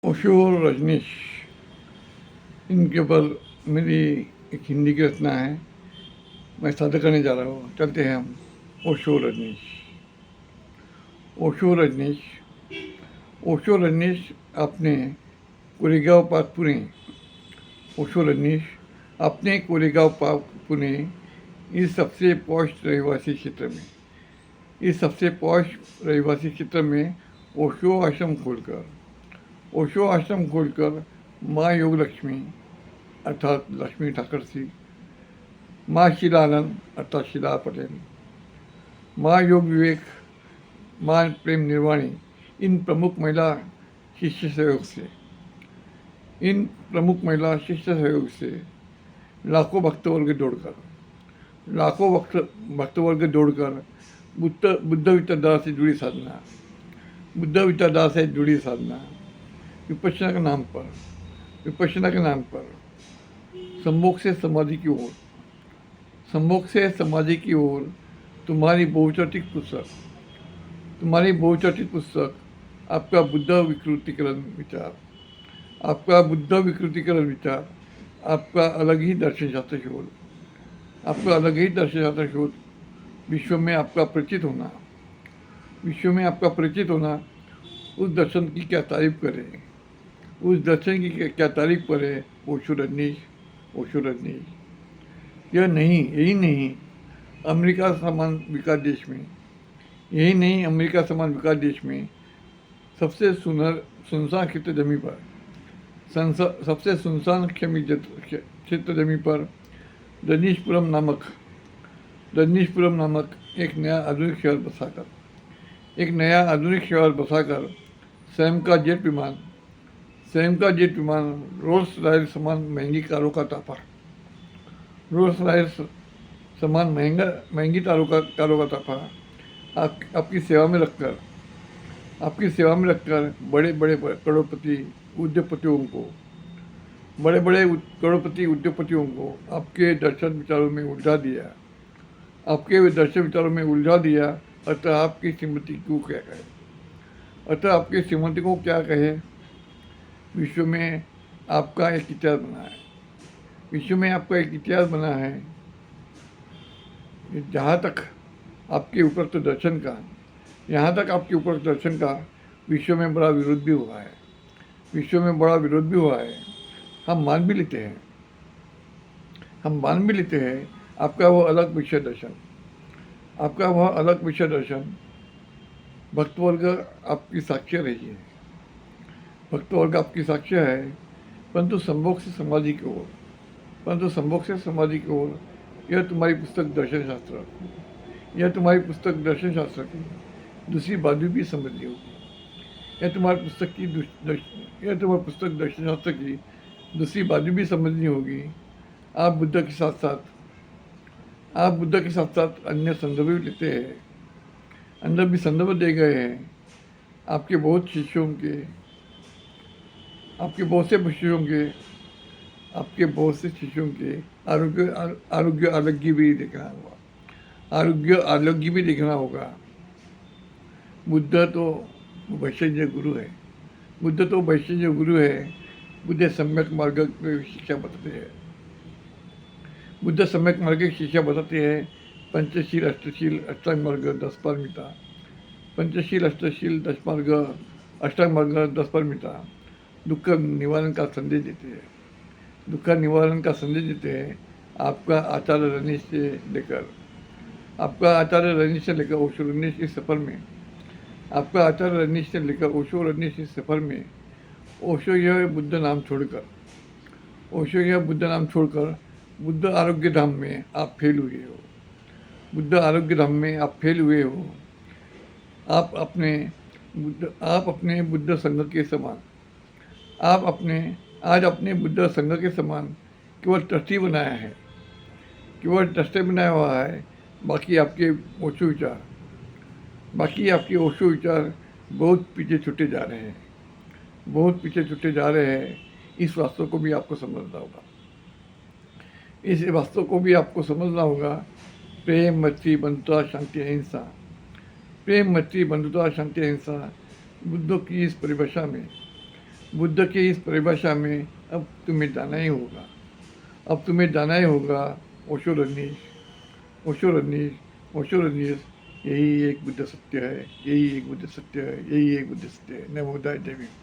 ओशो और रजनीश, इनके ऊपर मेरी एक हिंदी की रचना है, मैं साझा करने जा रहा हूँ। चलते हैं हम। ओशो रजनीश। ओशो रजनीश। ओशो रजनीश अपने कोरेगांव पार्क पुणे। ओशो रजनीश अपने कोरेगांव पार्क पुणे इस सबसे पॉश रहिवासी क्षेत्र में ओशो आश्रम खोलकर माँ योग लक्ष्मी अर्थात लक्ष्मी ठाकर सी, माँ शीलानंद अर्थात शीला पटेल, माँ योग विवेक, माँ प्रेम निर्वाणी, इन प्रमुख महिला शिष्य सहयोग से लाखों भक्तवर्ग दौड़कर बुद्ध विचारधारा से जुड़ी साधना विपश्यना के नाम पर सम्मोख से समाधि की ओर तुम्हारी बहुचर्चित पुस्तक आपका बुद्ध विकृतिकरण विचार, आपका अलग ही दर्शन शास्त्र शोध, विश्व में आपका परिचित होना, उस दर्शन की क्या तारीफ करे ओशो रजनीश। यही नहीं अमेरिका समान विकास देश में सबसे सुनसान क्षेत्र जमी पर रजनीशपुरम नामक एक नया आधुनिक शहर बसाकर स्वयं का जेट विमान रोल्स रॉयस समान महंगी कारों का ताफा आपकी सेवा में रखकर बड़े बड़े करोड़पति उद्योगपतियों को आपके दर्शन विचारों में उलझा दिया। अतः आपकी श्रीमती को क्या कहे। विश्व में आपका एक इतिहास बना है। जहाँ तक आपके उपरोक्त दर्शन का विश्व में बड़ा विरोध भी हुआ है। हम मान भी लेते हैं आपका वह अलग विषय दर्शन भक्तवर्ग आपकी साक्ष्य है। परंतु संभोग से समाधि की ओर यह तुम्हारी पुस्तक दर्शन शास्त्र की दूसरी बाजू भी समझनी होगी। यह तुम्हारी पुस्तक दर्शन शास्त्र की दूसरी बाजू भी समझनी होगी। आप बुद्ध के साथ साथ अन्य संदर्भ भी लेते हैं। अंदर भी संदर्भ दे गए हैं। आपके बहुत से शिष्यों के आरोग्य आरोग्य भी देखना होगा। बुद्ध तो वैष्णव गुरु है। बुद्ध सम्यक मार्ग की शिक्षा बताते हैं। पंचशील अष्टांग मार्ग 10 पारमिता दुख निवारण का संदेश देते हैं। आपका आचार्य रजनीश से लेकर ओशो रजनीश इस सफर में ओशो यह बुद्ध नाम छोड़कर बुद्ध आरोग्य धाम में आप फेल हुए हो। आप अपने बुद्ध संघ के समान केवल ट्रस्टी बनाया हुआ है। बाकी आपके ओशो विचार बहुत पीछे छूटे जा रहे हैं। इस वास्तव को भी आपको समझना होगा। प्रेम मैत्री बंधुता शांति अहिंसा बुद्धों की इस परिभाषा बुद्ध की इस परिभाषा में अब तुम्हें जाना ही होगा, अब तुम्हें जाना ही होगा। ओशो रजनीश, ओशो रजनीश, ओशो रजनीश, यही एक बुद्ध सत्य है, यही एक बुद्ध सत्य है, यही एक बुद्ध सत्य है। नमो बुद्धाय, जय भीम।